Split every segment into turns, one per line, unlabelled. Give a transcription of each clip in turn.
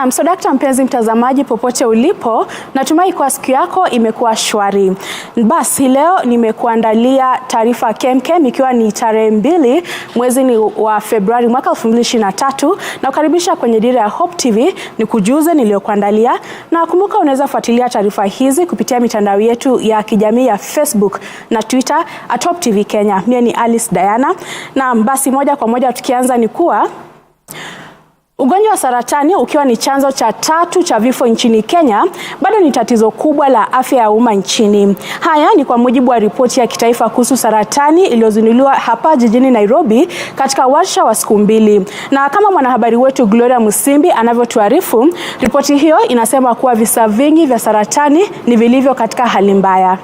Na msodakta mpenzi mtazamaji popote ulipo, natumai kwa siku yako imekuwa shwari. Basi leo nimekuandalia taarifa kemkem ikiwa ni tarehe 2 mwezi wa Februari mwaka 2023 na kukaribisha kwenye Dira ya Hope TV nikujuze niliyokuandalia, na kumbuka unaweza fuatilia taarifa hizi kupitia mitandao yetu ya kijamii ya Facebook na Twitter @Hope TV Kenya. Mimi ni Alice Diana, na basi moja kwa moja tukianza ni kuwa ugonjwa wa saratani ukiwa ni chanzo cha 3 cha vifo nchini Kenya, bado ni tatizo kubwa la afya ya umma nchini. Haya ni kwa mujibu wa ripoti ya kitaifa kuhusu saratani iliyozinduliwa hapa jijini Nairobi katika warsha wa siku 2. Na kama mwanahabari wetu Gloria Musimbi anavyotuarifu, ripoti hiyo inasema kuwa visa vingi vya saratani ni vilivyo katika hali mbaya.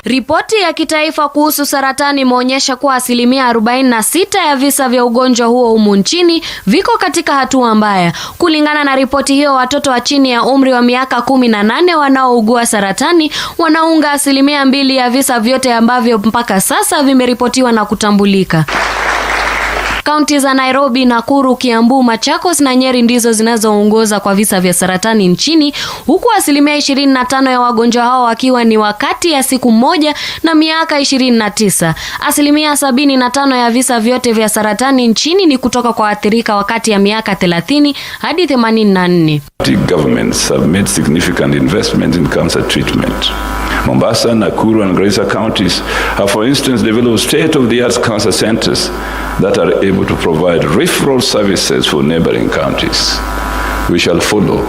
Ripoti ya kitaifa kuhusu saratani imeonyesha kuwa 46% ya visa vya ugonjwa huo humu nchini viko katika hatua mbaya. Kulingana na ripoti hiyo, watoto wa chini ya umri wa miaka 18 wanaougua saratani wanaunga 2% ya visa vyote ambavyo mpaka sasa vimeripotiwa na kutambulika. Kaunti za Nairobi, Nakuru, Kiambu, Machakos na Nyeri ndizo zinazoongoza kwa visa vya saratani nchini, huku 25% ya wagonjwa hao wakiwa ni wakati ya siku 1 na miaka 29. 75% ya visa vyote vya saratani nchini ni kutoka kwa waathirika wakati ya miaka 30 hadi 84.
Governments have made significant investments in cancer treatment. Mombasa, Nakuru and Garissa counties have, for instance, developed state-of-the-art cancer centers that are able to provide referral services for neighboring counties. We shall follow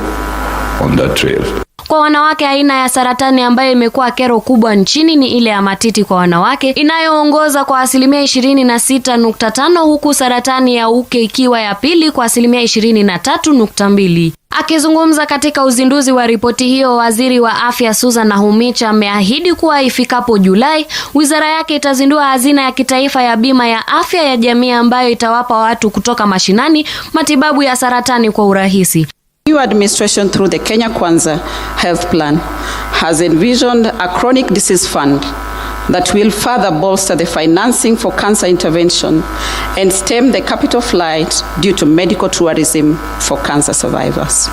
on that trail.
Kwa wanawake, aina ya saratani ambayo imekuwa kero kubwa nchini ni ile ya matiti kwa wanawake, inayoongoza kwa 26.5%, huku saratani ya uke ikiwa ya pili kwa 23.2%. Akizungumza katika uzinduzi wa ripoti hiyo, waziri wa afya Susan Nahumicha ameahidi kuwa ifikapo Julai, wizara yake itazindua hazina ya kitaifa ya bima ya afya ya jamii ambayo itawapa watu kutoka mashinani matibabu ya saratani kwa urahisi.
New administration through the Kenya Kwanza Health Plan has envisioned a chronic disease fund that will further bolster the financing for cancer intervention and stem the capital flight due to medical tourism for cancer survivors.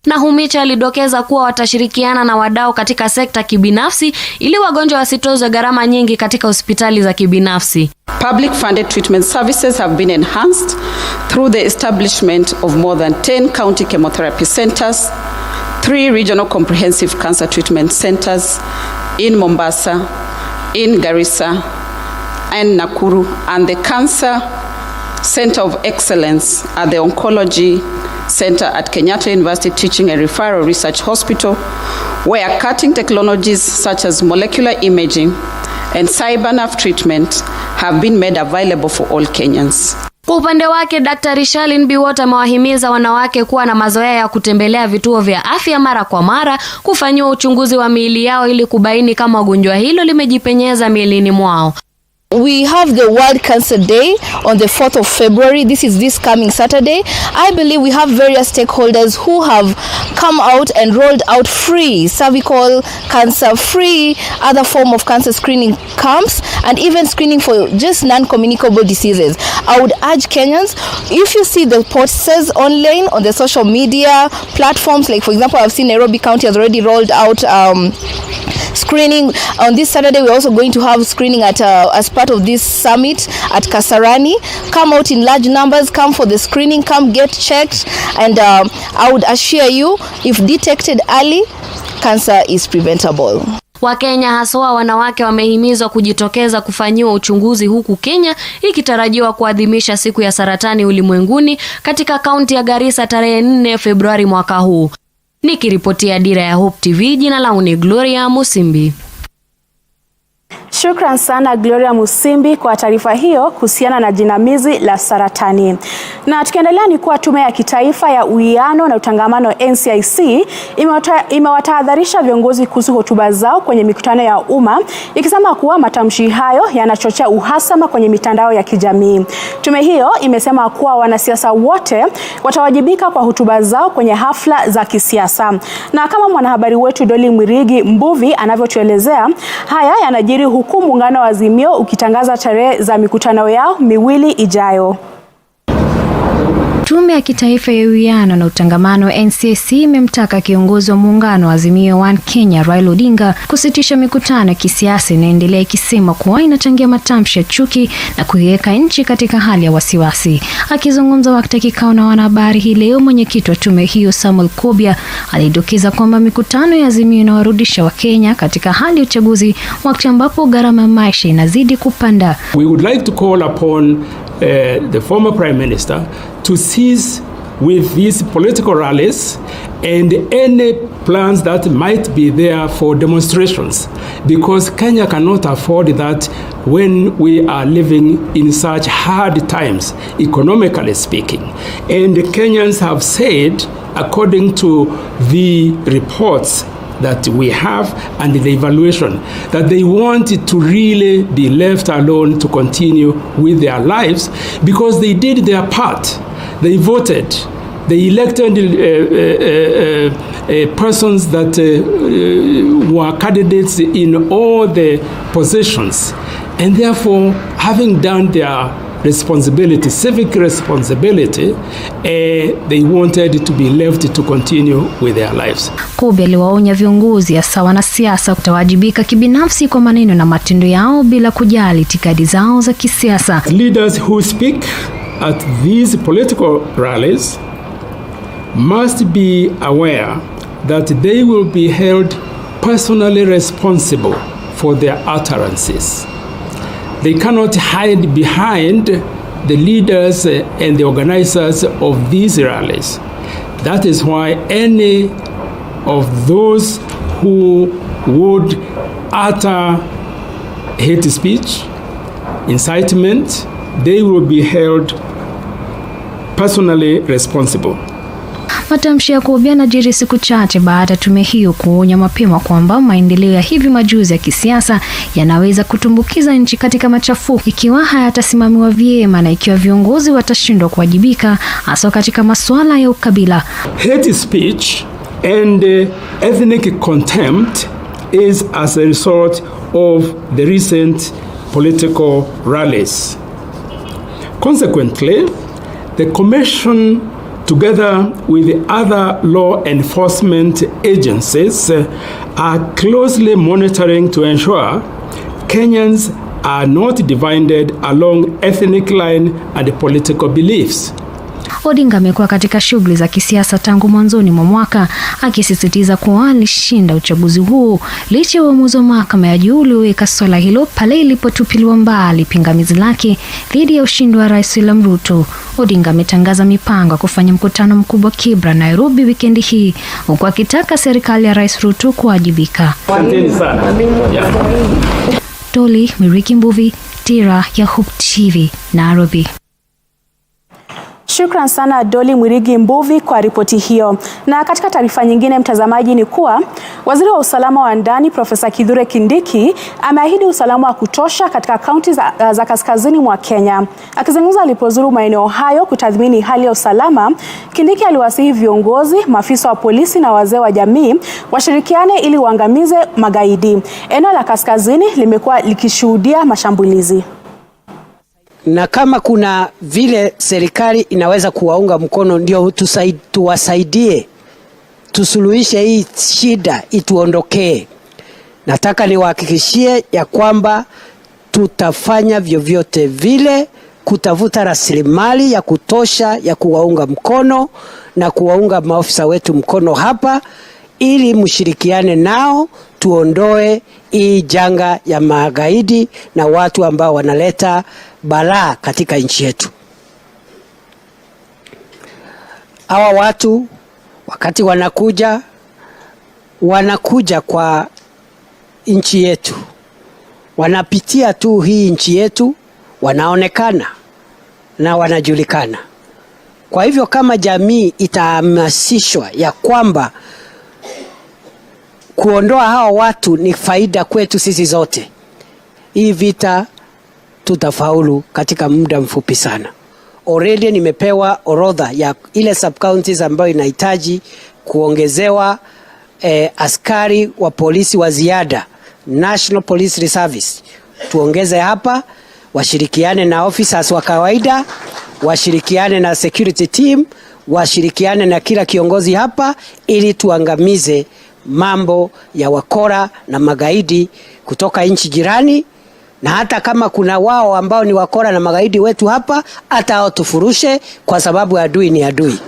Nahumicha alidokeza kuwa watashirikiana na wadau katika sekta kibinafsi ili wagonjwa wasitozwe gharama nyingi katika hospitali za kibinafsi.
Public funded treatment services have been enhanced through the establishment of more than 10 county chemotherapy centers, 3 regional comprehensive cancer treatment centers in Mombasa, in Garissa and Nakuru, and the Cancer Center of Excellence at the Oncology Center at Kenyatta University Teaching and Referral Research Hospital, where cutting technologies such as molecular imaging and cybernerve treatment have been made available for all Kenyans.
Kwa upande wake, Dr. Shalin Biwott amewahimiza wanawake kuwa na mazoea ya kutembelea vituo vya afya mara kwa mara kufanyiwa uchunguzi wa miili yao ili kubaini kama ugonjwa hilo limejipenyeza miilini mwao.
We have the World Cancer Day on the 4th of February. This is this coming Saturday. I believe we have various stakeholders who have come out and rolled out free cervical cancer, free other form of cancer screening camps, and even screening for just non-communicable diseases. I would urge Kenyans, if you see the posters online on the social media platforms, like for example, I've seen Nairobi County has already rolled out screening. On this Saturday, we're also going to have screening at as part of this summit at Kasarani. Come out in large numbers, come for the screening, come get checked, and I would assure you, if detected early, cancer is preventable.
Wakenya haswa wanawake wamehimizwa kujitokeza kufanyiwa uchunguzi, huku Kenya ikitarajiwa kuadhimisha siku ya saratani ulimwenguni katika kaunti ya Garissa tarehe 4 Februari mwaka huu. Nikiripotia Dira ya Hope TV, jina langu ni Gloria Musimbi.
Shukran sana Gloria Musimbi kwa taarifa hiyo kuhusiana na jinamizi la saratani. Na tukiendelea ni kuwa tume ya kitaifa ya uwiano na utangamano NCIC imewatahadharisha viongozi kuhusu hotuba zao kwenye mikutano ya umma, ikisema kuwa matamshi hayo yanachochea uhasama kwenye mitandao ya kijamii. Tume hiyo imesema kuwa wanasiasa wote watawajibika kwa hotuba zao kwenye hafla za kisiasa. Na kama mwanahabari wetu Doli Mwirigi Mbuvi anavyotuelezea, haya yanajiri huku muungano wa Azimio ukitangaza tarehe za mikutano yao miwili ijayo.
Tume ya Kitaifa ya Uwiano na Utangamano NCC imemtaka kiongozi wa muungano wa Azimio One Kenya Raila Odinga kusitisha mikutano ya kisiasa inaendelea, ikisema kuwa inachangia matamshi ya chuki na kuiweka nchi katika hali ya wasiwasi. Akizungumza wakati kikao na wanahabari hii leo, mwenyekiti wa tume hiyo Samuel Kobia alidokeza kwamba mikutano ya Azimio inawarudisha Wakenya katika hali ya uchaguzi wakati ambapo gharama ya maisha inazidi kupanda.
We would like to call upon the former Prime Minister to cease with these political rallies and any plans that might be there for demonstrations, because Kenya cannot afford that when we are living in such hard times, economically speaking. And Kenyans have said, according to the reports that we have and the evaluation, that they wanted to really be left alone to continue with their lives because they did their part. They voted. They elected persons that were candidates in all the positions. And therefore, having done their responsibility, civic responsibility, they wanted to be left to continue with their lives.
Kobe aliwaonya viongozi hasa wanasiasa kutawajibika kibinafsi kwa maneno na matendo yao bila kujali itikadi zao za kisiasa.
Leaders who speak at these political rallies must be aware that they will be held personally responsible for their utterances. They cannot hide behind the leaders and the organizers of these rallies. That is why any of those who would utter hate speech, incitement, they will be held personally responsible.
Matamshi ya Kobia yanajiri siku chache baada ya tume hiyo kuonya mapema kwamba maendeleo ya hivi majuzi ya kisiasa yanaweza kutumbukiza nchi katika machafuko ikiwa hayatasimamiwa vyema na ikiwa viongozi watashindwa kuwajibika hasa katika masuala ya ukabila.
Hate speech and ethnic contempt is as a result of the recent political rallies. Consequently, the Commission, together with the other law enforcement agencies, are closely monitoring to ensure Kenyans are not divided along ethnic line and political beliefs.
Odinga amekuwa katika shughuli za kisiasa tangu mwanzoni mwa mwaka, akisisitiza kuwa alishinda uchaguzi huo licha ya uamuzi wa mahakama ya juu ulioweka swala hilo pale ilipotupiliwa mbali pingamizi lake dhidi ya ushindi wa Rais William Ruto. Odinga ametangaza mipango ya kufanya mkutano mkubwa Kibra, Nairobi wikendi hii, huku akitaka serikali ya Rais Ruto kuwajibika.
Asanteni sana.
Toli Miriki Mbuvi, Dira ya Humu TV, Nairobi.
Shukran sana Doli Mwirigi Mbuvi kwa ripoti hiyo. Na katika taarifa nyingine, mtazamaji, ni kuwa Waziri wa Usalama wa Ndani Profesa Kithure Kindiki ameahidi usalama wa kutosha katika kaunti za kaskazini mwa Kenya. Akizungumza alipozuru maeneo hayo kutathmini hali ya usalama, Kindiki aliwasihi viongozi, maafisa wa polisi na wazee wa jamii washirikiane ili waangamize magaidi. Eneo la kaskazini limekuwa likishuhudia mashambulizi.
Na kama kuna vile serikali inaweza kuwaunga mkono, ndio tuwasaidie, tusuluhishe hii shida, ituondokee. Nataka niwahakikishie ya kwamba tutafanya vyovyote vile kutafuta rasilimali ya kutosha ya kuwaunga mkono na kuwaunga maofisa wetu mkono hapa, ili mshirikiane nao tuondoe hii janga ya magaidi na watu ambao wanaleta balaa katika nchi yetu. Hawa watu wakati wanakuja kwa nchi yetu, wanapitia tu hii nchi yetu, wanaonekana na wanajulikana. Kwa hivyo kama jamii itahamasishwa ya kwamba kuondoa hawa watu ni faida kwetu sisi zote, hii vita tutafaulu katika muda mfupi sana. Already nimepewa orodha ya ile sub-counties ambayo inahitaji kuongezewa askari wa polisi wa ziada, National Police Service. Tuongeze hapa, washirikiane na officers wa kawaida washirikiane na security team, washirikiane na kila kiongozi hapa ili tuangamize mambo ya wakora na magaidi kutoka nchi jirani, na hata kama kuna wao ambao ni wakora na magaidi wetu hapa, hata hao tufurushe, kwa sababu adui ni adui.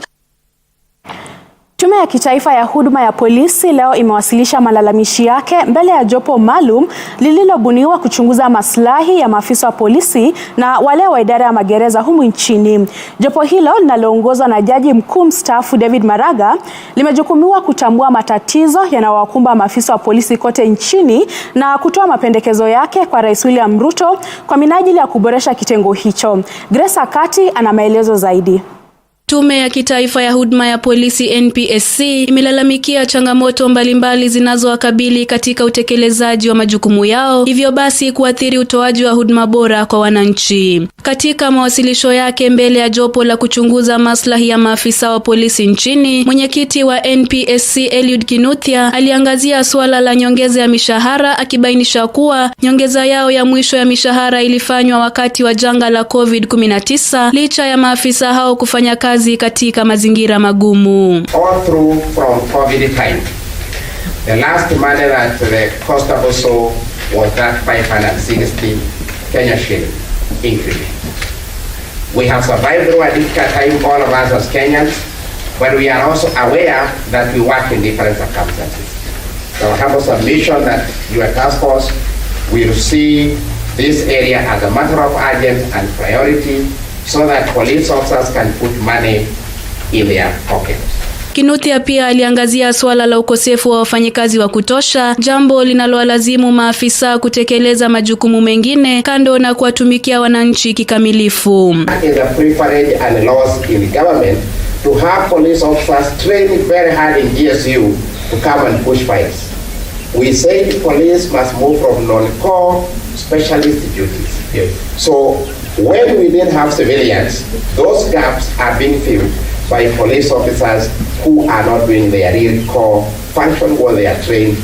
Tume ya Kitaifa ya Huduma ya Polisi leo imewasilisha malalamishi yake mbele ya jopo maalum lililobuniwa kuchunguza maslahi ya maafisa wa polisi na wale wa idara ya magereza humu nchini. Jopo hilo linaloongozwa na Jaji Mkuu mstaafu David Maraga limejukumiwa kutambua matatizo yanayowakumba maafisa wa polisi kote nchini na kutoa mapendekezo yake kwa Rais William Ruto kwa minajili ya kuboresha kitengo hicho. Grace Akati ana maelezo zaidi.
Tume ya Kitaifa ya Huduma ya Polisi NPSC imelalamikia changamoto mbalimbali zinazowakabili katika utekelezaji wa majukumu yao, hivyo basi kuathiri utoaji wa huduma bora kwa wananchi. Katika mawasilisho yake mbele ya jopo la kuchunguza maslahi ya maafisa wa polisi nchini, mwenyekiti wa NPSC Eliud Kinuthia aliangazia suala la nyongeza ya mishahara, akibainisha kuwa nyongeza yao ya mwisho ya mishahara ilifanywa wakati wa janga la COVID-19 licha ya maafisa hao kufanya kazi katika mazingira magumu.
All through from COVID time, the last money that the constable saw was that 560 Kenya shilling increment. We have survived through a difficult time, all of us as Kenyans, but we are also aware that we work in different circumstances. So I have a submission that your task force will see this area as a matter of urgent and priority, so that police officers can put money in their pockets.
Kinuthia pia aliangazia swala la ukosefu wa wafanyikazi wa kutosha, jambo linalowalazimu maafisa kutekeleza majukumu mengine kando na kuwatumikia wananchi kikamilifu.
Is a privilege and loss in the government to have police officers trained very hard in GSU to come and push files. We say police must move from non-core specialist duties. Yes. So when we didn't have civilians, those gaps are being filled by police officers who are not doing their real core function what they are trained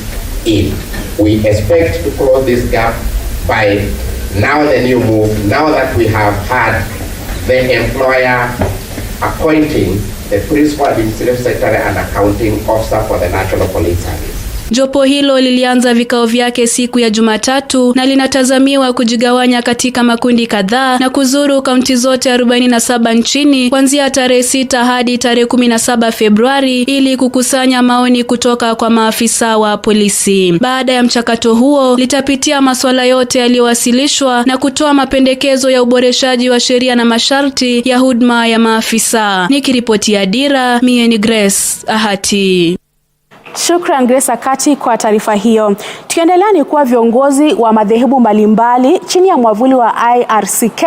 in. We expect to close this gap by now the new move, now that we have had the employer appointing the principal administrative secretary and accounting officer for the National Police Service.
Jopo hilo lilianza vikao vyake siku ya Jumatatu na linatazamiwa kujigawanya katika makundi kadhaa na kuzuru kaunti zote 47 nchini kuanzia tarehe 6 hadi tarehe 17 Februari ili kukusanya maoni kutoka kwa maafisa wa polisi. Baada ya mchakato huo, litapitia masuala yote yaliyowasilishwa na kutoa mapendekezo ya uboreshaji wa sheria na masharti ya huduma ya maafisa. Nikiripotia Dira, mie ni Grace Ahati.
Shukran Grace Akati kwa taarifa hiyo. Tukiendelea ni kuwa viongozi wa madhehebu mbalimbali chini ya mwavuli wa IRCK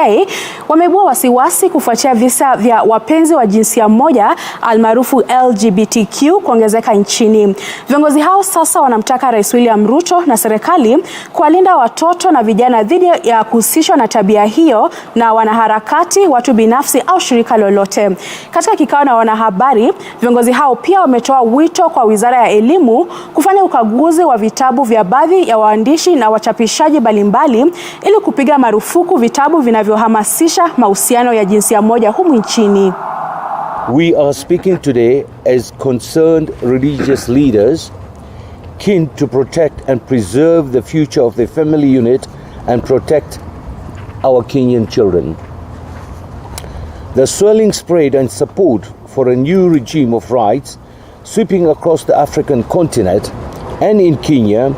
wameibua wasiwasi kufuatia visa vya wapenzi wa jinsia moja almaarufu LGBTQ kuongezeka nchini. Viongozi hao sasa wanamtaka Rais William Ruto na serikali kuwalinda watoto na vijana dhidi ya kuhusishwa na tabia hiyo na wanaharakati, watu binafsi au shirika lolote. Katika kikao na wanahabari, viongozi hao pia wametoa wito kwa Wizara ya Elimu kufanya ukaguzi wa vitabu vya baadhi ya waandishi na wachapishaji mbalimbali ili kupiga marufuku vitabu vinavyohamasisha mahusiano ya jinsia moja humu nchini.
We are speaking today as concerned religious leaders keen to protect and preserve the future of the family unit and protect our Kenyan children. The swelling spread and support for a new regime of rights sweeping across the African continent and in Kenya,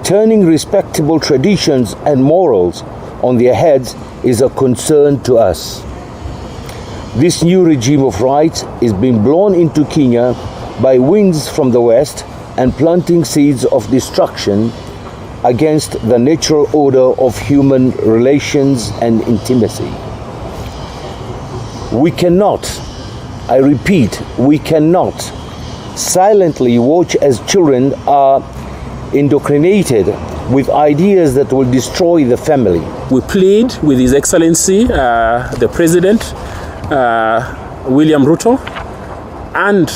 turning respectable traditions and morals on their heads is a concern to us. This new regime of rights is being blown into Kenya by winds from the west and planting seeds of destruction against the natural order of human relations and intimacy. We cannot, I repeat, we cannot silently watch as children are indoctrinated with ideas that will destroy the family.
We plead with His Excellency, the President, William Ruto, and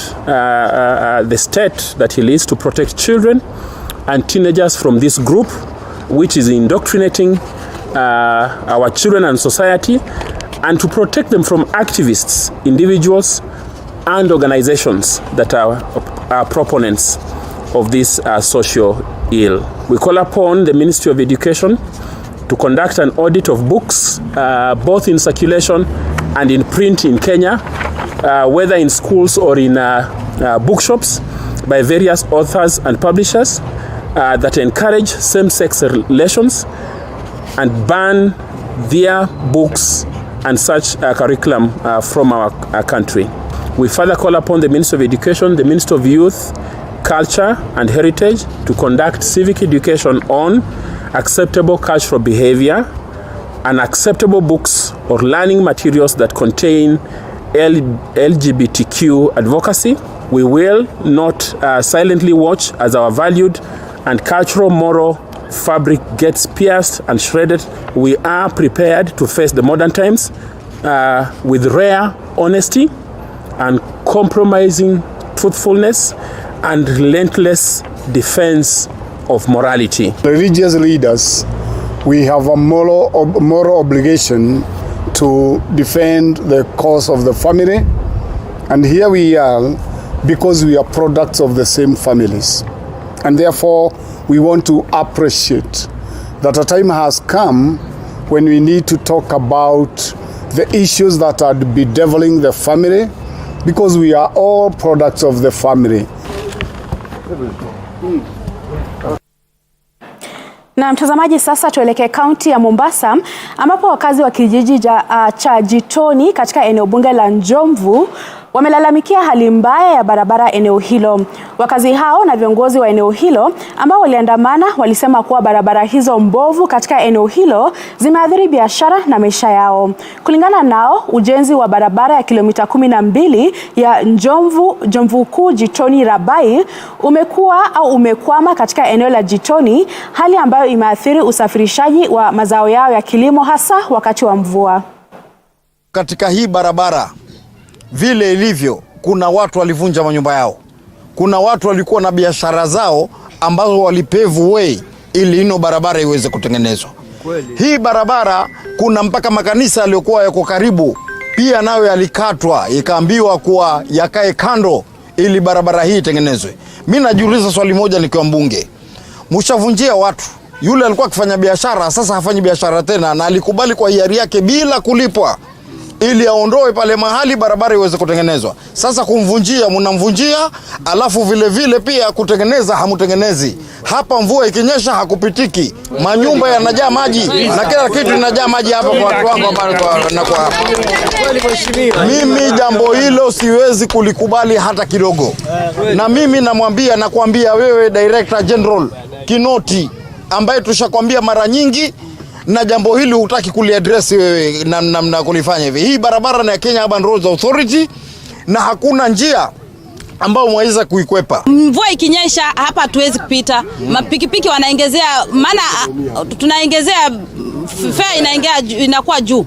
the state that he leads to protect children and teenagers from this group, which is indoctrinating our children and society and to protect them from activists, individuals, and organizations that are proponents of this social ill. We call upon the Ministry of Education to conduct an audit of books, both in circulation and in print in Kenya, whether in schools or in bookshops, by various authors and publishers that encourage same-sex relations and ban their books and such curriculum from our country. We further call upon the Ministry of Education, the Ministry of Youth, Culture and Heritage to conduct civic education on acceptable cultural behavior and acceptable books or learning materials that contain LGBTQ advocacy. We will not silently watch as our valued and cultural moral fabric gets pierced and shredded. We are prepared to face the modern times with rare honesty and compromising truthfulness and relentless defense of morality.
Religious leaders, we have a moral obligation to defend the cause of the family, and here we are because we are products of the same families, and therefore we want to appreciate that a time has come when we need to talk about the issues that are bedeviling the family, because we are all products of the family.
Na mtazamaji, sasa tuelekee kaunti ya Mombasa ambapo wakazi wa kijiji cha Jitoni katika eneo bunge la Njomvu wamelalamikia hali mbaya ya barabara eneo hilo. Wakazi hao na viongozi wa eneo hilo ambao waliandamana walisema kuwa barabara hizo mbovu katika eneo hilo zimeathiri biashara na maisha yao. Kulingana nao, ujenzi wa barabara ya kilomita 12 ya Njomvu Kuu Jitoni Rabai umekwama katika eneo la Jitoni, hali ambayo imeathiri usafirishaji wa mazao yao ya kilimo hasa wakati wa mvua.
Katika hii barabara vile ilivyo, kuna watu walivunja manyumba yao. Kuna watu walikuwa na biashara zao ambazo walipave way ili ino barabara iweze kutengenezwa. Hii barabara kuna mpaka makanisa yaliokuwa yako karibu pia nayo yalikatwa, ikaambiwa kuwa yakae kando ili barabara hii itengenezwe. Mimi najiuliza swali moja nikiwa mbunge. Mshavunjia watu. Yule alikuwa akifanya biashara, sasa hafanyi biashara tena, na alikubali kwa hiari yake bila kulipwa ili aondoe pale mahali barabara iweze kutengenezwa. Sasa kumvunjia, mnamvunjia, alafu vile vile pia kutengeneza hamutengenezi. Hapa mvua ikinyesha hakupitiki. Manyumba yanajaa maji na kila kitu inajaa maji hapa kwa watu wangu na kwa hapa. Mimi jambo hilo siwezi kulikubali hata kidogo. Na mimi nakwambia wewe Director General Kinoti, ambaye tushakwambia mara nyingi, na jambo hili hutaki kuliaddress wewe na kulifanya hivi. Hii barabara ni ya Kenya Urban Roads Authority na hakuna njia ambao mwaweza kuikwepa.
Mvua ikinyesha hapa hatuwezi kupita. Mapikipiki wanaongezea, maana tunaongezea fare inakuwa juu.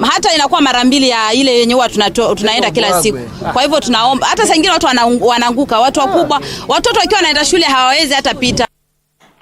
Hata inakuwa mara mbili ya ile yenye huwa tunaenda kila siku. Kwa hivyo tunaomba, hata saa nyingine watu wanaanguka, watu wakubwa, watoto wakiwa wanaenda shule hawawezi hata pita.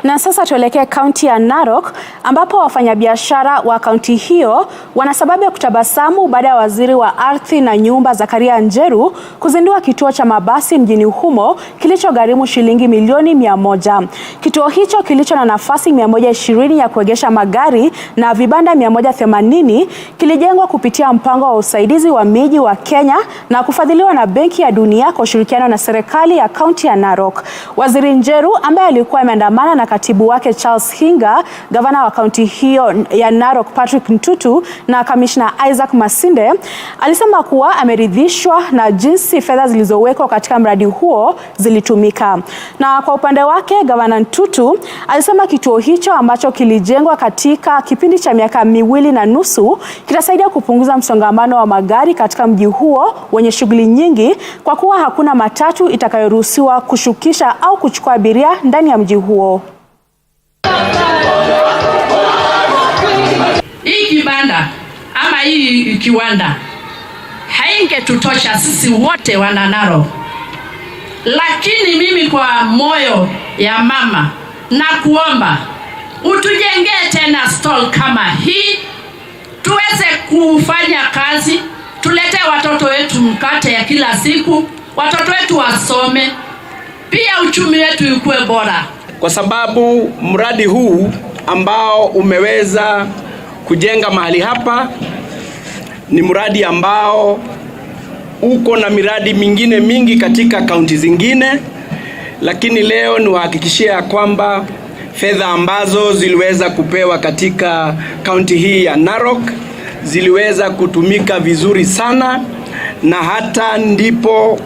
Na sasa tuelekee kaunti ya Narok ambapo wafanyabiashara wa kaunti hiyo wana sababu ya kutabasamu baada ya waziri wa ardhi na nyumba Zakaria Njeru kuzindua kituo cha mabasi mjini humo kilichogharimu shilingi milioni 100. Kituo hicho kilicho na nafasi 120 ya kuegesha magari na vibanda 180 kilijengwa kupitia mpango wa usaidizi wa miji wa Kenya na kufadhiliwa na Benki ya Dunia kwa ushirikiano na serikali ya kaunti ya Narok. Waziri Njeru ambaye alikuwa ameandamana na katibu wake Charles Hinga, gavana wa kaunti hiyo ya Narok Patrick Ntutu na kamishna Isaac Masinde, alisema kuwa ameridhishwa na jinsi fedha zilizowekwa katika mradi huo zilitumika. Na kwa upande wake gavana Ntutu alisema kituo hicho ambacho kilijengwa katika kipindi cha miaka 2.5 kitasaidia kupunguza msongamano wa magari katika mji huo wenye shughuli nyingi, kwa kuwa hakuna matatu itakayoruhusiwa kushukisha au kuchukua abiria ndani ya mji huo.
Hii kibanda ama hii kiwanda haingetutosha sisi wote wana Narok. Lakini mimi kwa moyo ya mama na kuomba utujengee tena stall kama hii, tuweze kufanya kazi, tulete watoto wetu mkate ya kila siku, watoto wetu wasome, pia uchumi wetu ukue bora.
Kwa sababu mradi huu ambao umeweza kujenga mahali hapa ni mradi ambao uko na miradi mingine mingi katika kaunti zingine, lakini leo niwahakikishia kwamba fedha ambazo ziliweza kupewa katika kaunti hii ya Narok ziliweza kutumika vizuri sana, na hata ndipo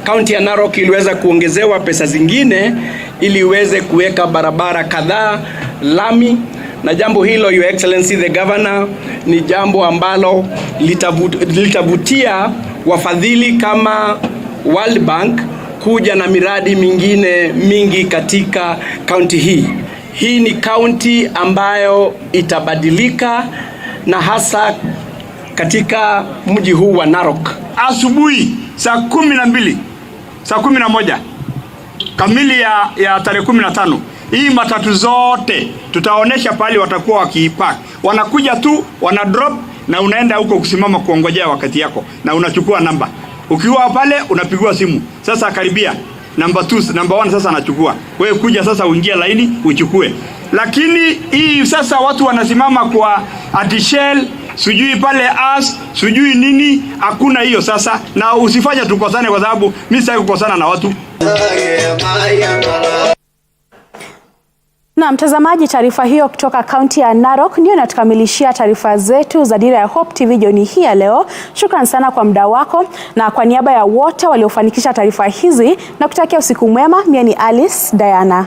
kaunti ya Narok iliweza kuongezewa pesa zingine ili iweze kuweka barabara kadhaa lami, na jambo hilo, Your Excellency the Governor, ni jambo ambalo litavutia wafadhili kama World Bank kuja na miradi mingine mingi katika kaunti hii. Hii ni kaunti ambayo itabadilika, na hasa katika mji huu wa Narok.
Asubuhi saa 12, saa 11 kamili ya tarehe 15, hii matatu zote tutaonesha pale watakuwa wakiipark. Wanakuja tu, wana drop na unaenda huko kusimama kuongojea wakati yako, na unachukua namba. Ukiwa pale unapigwa simu. Sasa karibia number 2, number 1 sasa anachukua. Wewe kuja sasa uingie laini uchukue. Lakini hii sasa watu wanasimama kwa atishell, sijui pale sijui nini, hakuna hiyo sasa, na usifanye tukosane kwa sababu mimi sitaki kukosana na watu.
Na mtazamaji, taarifa hiyo kutoka kaunti ya Narok ndio inatukamilishia taarifa zetu za Dira ya Hope TV jioni hii ya leo. Shukrani sana kwa muda wako, na kwa niaba ya wote waliofanikisha taarifa hizi na kutakia usiku mwema, mimi ni Alice Diana.